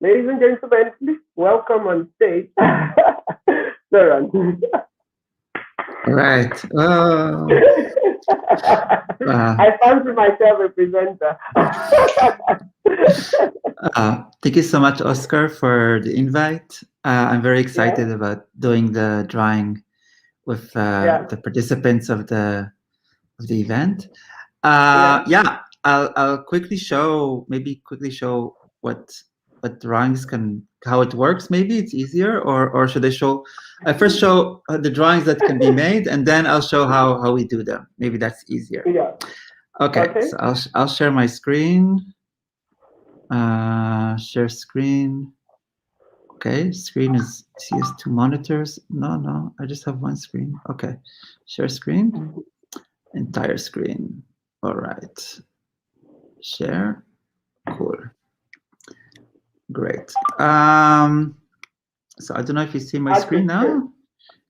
Ladies and gentlemen, please welcome on stage Doron. Right. I fancy myself a presenter. Thank you so much, Oscar, for the invite. I'm very excited about doing the drawing with the participants of the event. I'll quickly show what drawings how it works. Maybe it's easier, or should I first show the drawings that can be made, and then I'll show how we do them. Maybe that's easier. Yeah. Okay. So I'll share my screen. Share screen. Okay, screen is CS two monitors. No, I just have one screen. Okay, share screen. Entire screen. All right. Share. Cool. Great. So I don't know if you see my screen now.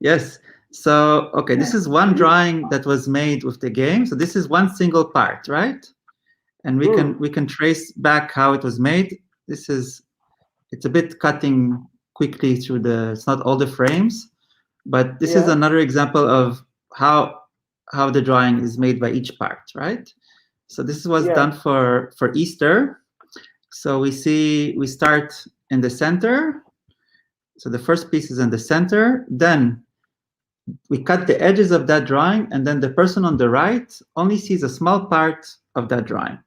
Yes. So okay, this is one drawing that was made with the game. So this is one single part, right? And we can trace back how it was made. It's a bit cutting quickly through it's not all the frames, but this is another example of how the drawing is made by each part, right? So this was done for Easter. So we start in the center. So the first piece is in the center. Then we cut the edges of that drawing, and then the person on the right only sees a small part of that drawing.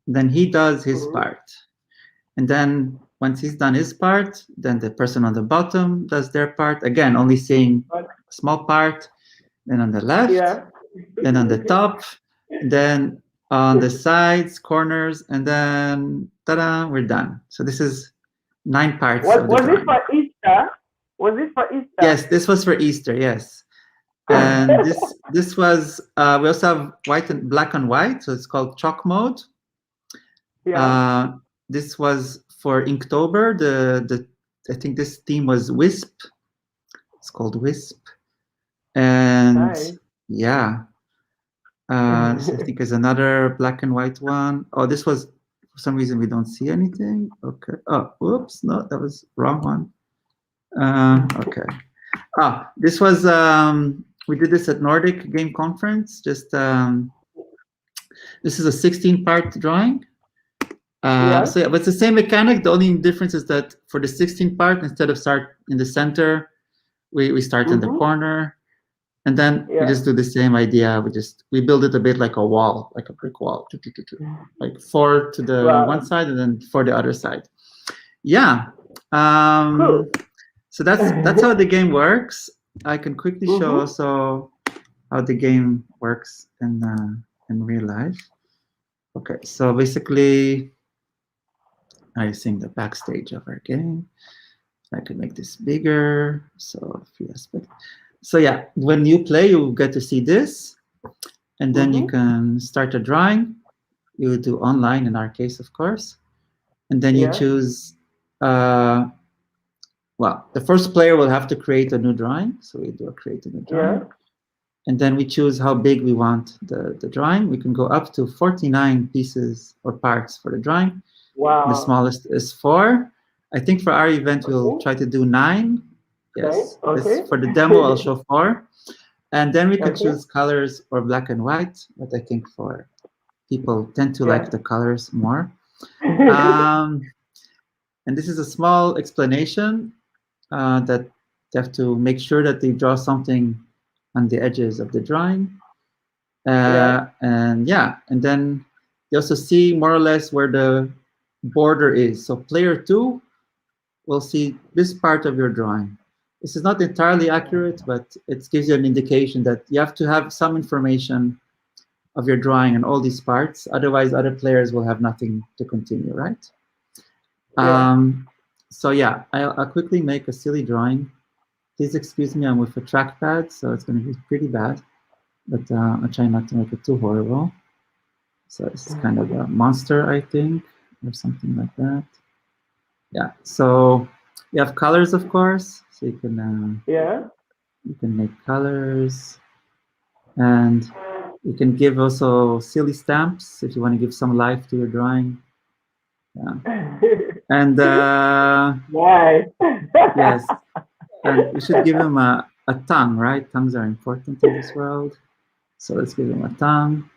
Then he does his part. And then once he's done his part, then the person on the bottom does their part. Again, only seeing a small part. Then on the left, then on the top, then on the sides, corners, and then ta-da, we're done. So this is 9 parts of the drawing. Was it for Easter? Was it for Easter? Yes, this was for Easter, yes. And this was, we also have white and black and white, so it's called chalk mode. Yeah. This was for Inktober. I think this theme was Wisp. It's called Wisp. And yeah, this I think is another black and white one. Oh, this was, for some reason, we don't see anything. Okay. Oh, whoops. No, that was wrong one. Okay. This was, we did this at Nordic Game Conference. Just, this is a 16-part drawing. So yeah, but it's the same mechanic. The only difference is that for the 16 part, instead of start in the center, we start in the corner, and then we just do the same idea. We build it a bit like a wall, like a brick wall, like 4 to the one side and then 4 the other side. Yeah. Cool. So that's how the game works. I can quickly show also how the game works in real life. Okay, so basically, I think the backstage of our game. I can make this bigger. So a few aspects. So yeah, when you play, you get to see this, and then you can start a drawing. You would do online in our case, of course, and then you choose. Well, the first player will have to create a new drawing. So we do create a new drawing, and then we choose how big we want the drawing. We can go up to 49 pieces or parts for the drawing. Wow. The smallest is 4. I think for our event, we'll try to do 9. Yes. Okay. For the demo, I'll show 4. And then we can choose colors or black and white, but I think for people tend to like the colors more. And this is a small explanation that they have to make sure that they draw something on the edges of the drawing. And then you also see more or less where the border is. So player 2 will see this part of your drawing. This is not entirely accurate, but it gives you an indication that you have to have some information of your drawing and all these parts. Otherwise, other players will have nothing to continue, right? So yeah, I'll quickly make a silly drawing. Please excuse me, I'm with a trackpad, so it's going to be pretty bad. But I'll try not to make it too horrible. So this is kind of a monster, I think, or something like that. Yeah, so you have colors, of course. So you can you can make colors, and you can give also silly stamps if you want to give some life to your drawing. Yeah. And Nice. yes, and we should give him a tongue, right? Tongues are important in this world. So let's give him a tongue.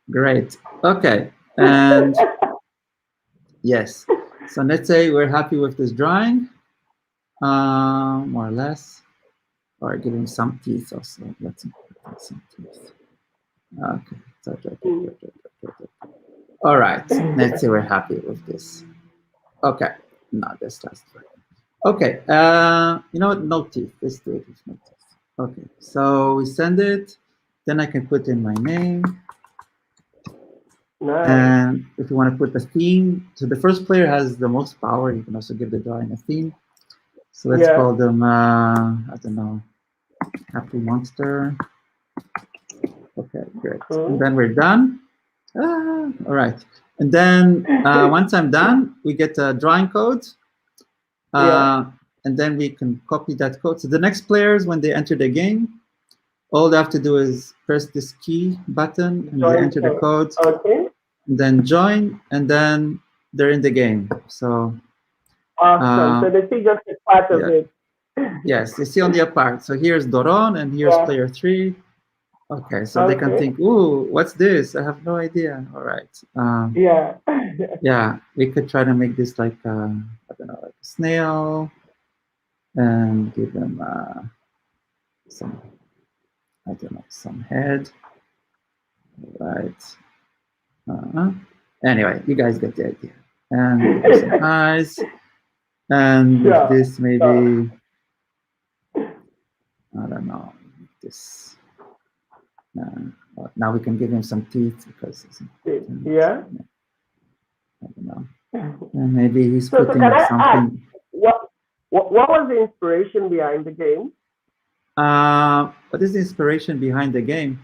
Great. Okay. And yes. So let's say we're happy with this drawing, more or less. Or give him some teeth also. Let's put some teeth. Okay. All right. Let's say we're happy with this. Okay. No, this last one. Okay. You know what? No teeth. Let's do it with no teeth. Okay. So we send it. Then I can put in my name. Nice. And if you want to put a theme, so the first player has the most power. You can also give the drawing a theme. So let's call them, I don't know, Happy Monster. Okay, great. Cool. And then we're done. All right. And then once I'm done, we get a drawing code. And then we can copy that code. So the next players, when they enter the game, all they have to do is press this key button and they enter the code. Okay. And then join, and then they're in the game. So awesome. So they see just a part of it. Yes, they see only a part. So here's Doron, and here's player 3. Okay, so they can think, ooh, what's this? I have no idea. All right. Yeah, we could try to make this like, I don't know, like a snail, and give them some, I don't know, some head. All right. Anyway, you guys get the idea. And some eyes. And with this, maybe, I don't know, this. Now we can give him some teeth because I don't know. And maybe he's putting something. Ask, what was the inspiration behind the game? What is the inspiration behind the game?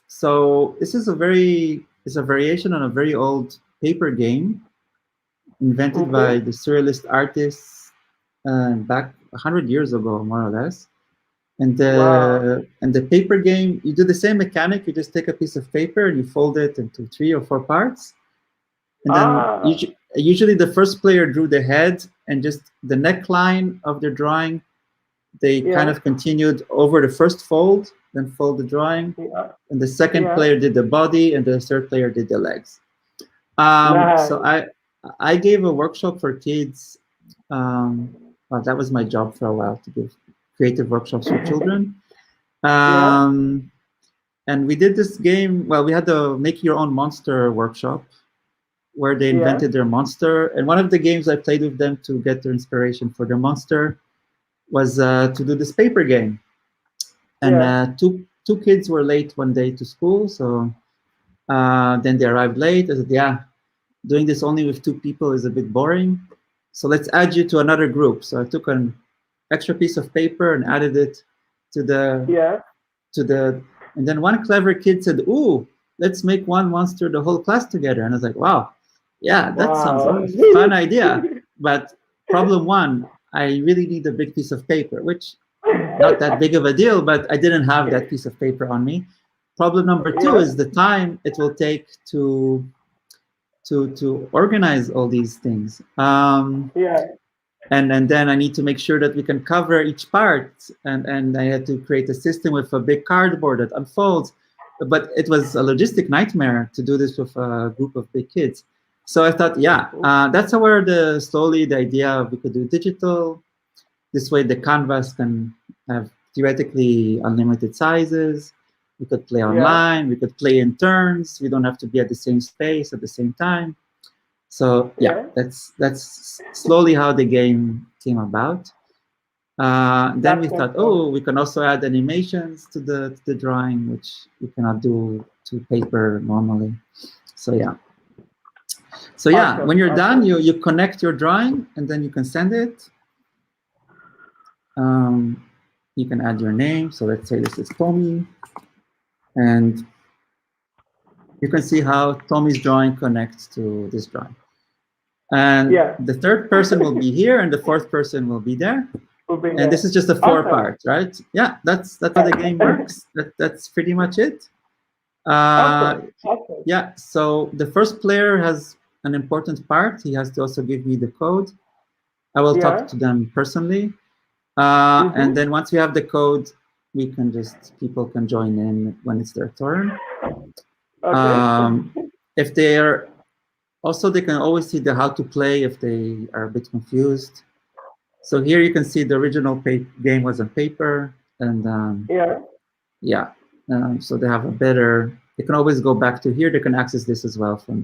So this is it's a variation on a very old paper game invented by the surrealist artists back 100 years ago, more or less. And the paper game, you do the same mechanic. You just take a piece of paper and you fold it into 3 or 4 parts. And then usually the first player drew the head and just the neckline of their drawing. They kind of continued over the first fold, then fold the drawing. And the second player did the body, and the third player did the legs. So I gave a workshop for kids. Well, that was my job for a while, to give creative workshops for children. And we did this game. Well, we had the Make Your Own Monster workshop, where they invented their monster. And one of the games I played with them to get their inspiration for their monster was to do this paper game. And two kids were late one day to school, so then they arrived late. I said, doing this only with 2 people is a bit boring, so let's add you to another group. So I took an extra piece of paper and added it to the and then one clever kid said, ooh, let's make one monster, the whole class together. And I was like, wow, that sounds like a fun idea. But problem 1, I really need a big piece of paper, which not that big of a deal, but I didn't have that piece of paper on me. Problem number 2 is the time it will take to organize all these things. And then I need to make sure that we can cover each part. And I had to create a system with a big cardboard that unfolds. But it was a logistic nightmare to do this with a group of big kids. So I thought, that's where slowly the idea of we could do digital. This way the canvas can have theoretically unlimited sizes. We could play online. We could play in turns. We don't have to be at the same space at the same time. So that's slowly how the game came about. Then we thought, we can also add animations to the drawing, which we cannot do to paper normally. So when you're done, you connect your drawing, and then you can send it. You can add your name. So let's say this is Tommy, and you can see how Tommy's drawing connects to this drawing. And the third person will be here, and the fourth person will be there. And this is just a 4 part, right? Yeah, that's how the game works. That's pretty much it. Okay. Yeah, so the first player has an important part. He has to also give me the code. I will talk to them personally. And then once we have the code, people can join in when it's their turn. If they are, also they can always see the how to play if they are a bit confused. So here you can see the original game was on paper, and so they have a better. They can always go back to here. They can access this as well from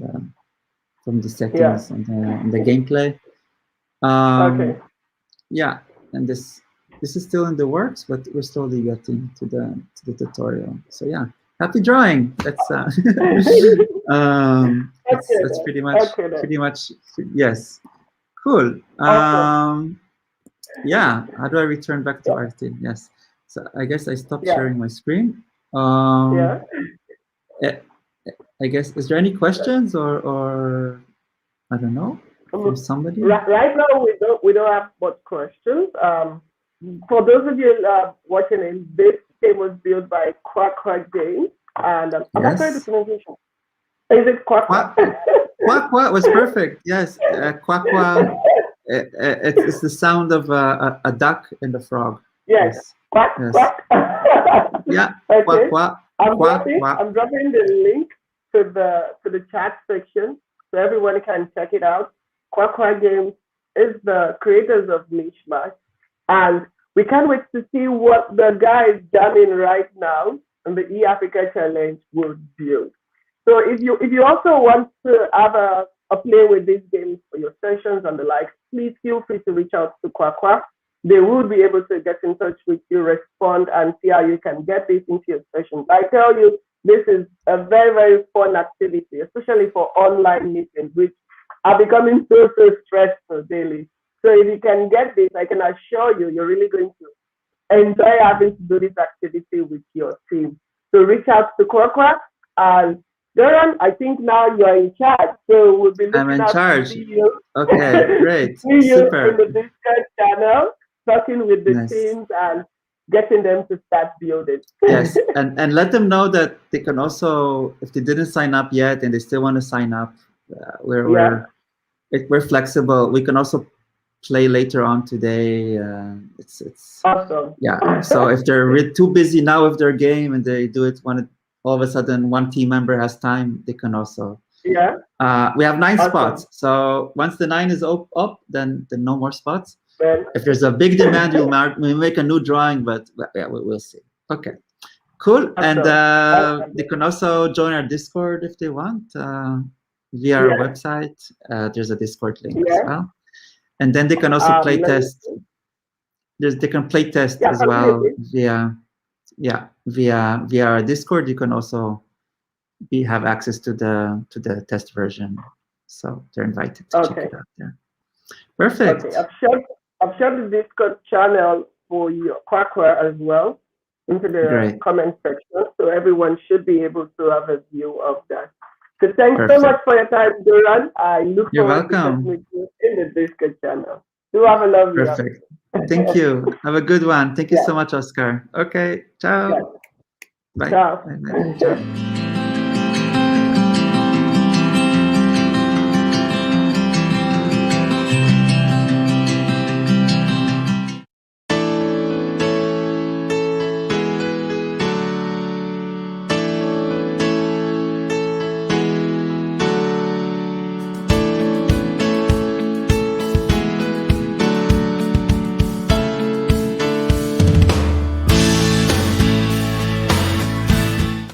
the settings and the gameplay. Yeah, and this is still in the works, but we're slowly getting to the tutorial. So yeah, happy drawing. That's that's pretty much yes. Cool. Yeah, how do I return back to RT? Yes. So I guess I stopped sharing my screen. I guess, is there any questions or I don't know, from somebody? Right now we don't have much questions. For those of you watching in, this game was built by Cocpet Games, and I'm not sure the pronunciation. Is it Cocpet? Quack was perfect. Yes, Quack. It's the sound of a duck and a frog. Yes. Quack, quack. Yeah. Okay. Quack, I'm dropping the link to the chat section so everyone can check it out. Cocpet Games is the creators of MishMash, and we can't wait to see what the guys jamming right now in the eAfrica Challenge will build. So if you also want to have a play with these games for your sessions and the like, please feel free to reach out to Cocpet. They will be able to get in touch with you, respond, and see how you can get this into your sessions. I tell you, this is a very, very fun activity, especially for online meetings, which are becoming so stressful daily. So if you can get this, I can assure you, you're really going to enjoy having to do this activity with your team. So reach out to Cocpet, and Doron, I think now you're in charge, so we'll be looking out to see you. Okay, great. See you Super. in the Discord channel, talking with the teams and getting them to start building. Yes, and let them know that they can also, if they didn't sign up yet and they still want to sign up, we're flexible. We can also play later on today. It's awesome. Yeah. So if they're too busy now with their game and they do it when all of a sudden one team member has time, they can also. Yeah. We have 9 spots. So once the 9 is up, then no more spots. If there's a big demand, we'll make a new drawing, but yeah, we'll see. Okay, cool. And they can also join our Discord if they want via our website. There's a Discord link as well. And then they can also play test. They can play test as well via our Discord. You can also have access to the test version. So they're invited to check it out there. Perfect. Okay, I've shared the Discord channel for your Cocpet as well into the comment section, so everyone should be able to have a view of that. So thanks so much for your time, Doron. I look forward to talking with you in the Discord channel. Do have a lovely Perfect. Thank you. Have a good one. Thank you so much, Oscar. Okay. Ciao. Bye. Bye. Ciao. Bye. Ciao.